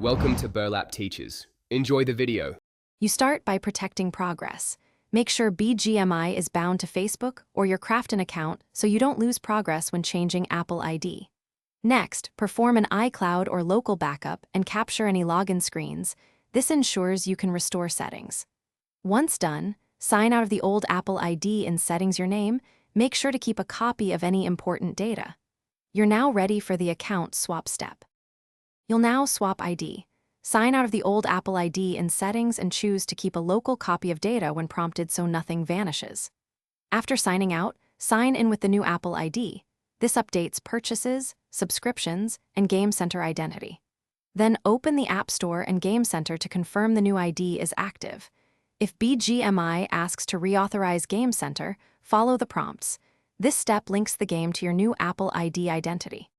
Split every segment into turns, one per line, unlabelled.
Welcome to Burlap Teachers. Enjoy the video.
You start by protecting progress. Make sure Bgmi is bound to Facebook or your Crafton account so you don't lose progress when changing Apple ID. Next, perform an iCloud or local backup and capture any login screens. This ensures you can restore settings. Once done, sign out of the old Apple ID in Settings Your Name. Make sure to keep a copy of any important data. You're now ready for the account swap step. You'll now swap ID. Sign out of the old Apple ID in Settings and choose to keep a local copy of data when prompted so nothing vanishes. After signing out, sign in with the new Apple ID. This updates purchases, subscriptions, and Game Center identity. Then open the App Store and Game Center to confirm the new ID is active. If Bgmi asks to reauthorize Game Center, follow the prompts. This step links the game to your new Apple ID identity.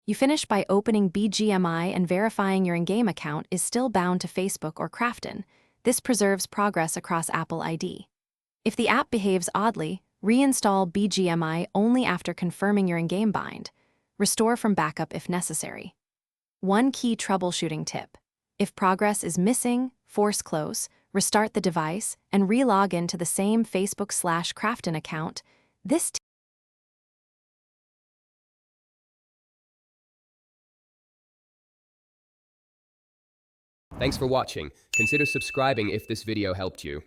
You finish by opening Bgmi and verifying your in-game account is still bound to Facebook or Crafton. This preserves progress across Apple ID. If the app behaves oddly, reinstall Bgmi only after confirming your in-game bind. Restore from backup if necessary. One key troubleshooting tip. If progress is missing, force close, restart the device, and re-log into the same Facebook/Crafton account. This
Thanks for watching. Consider subscribing if this video helped you.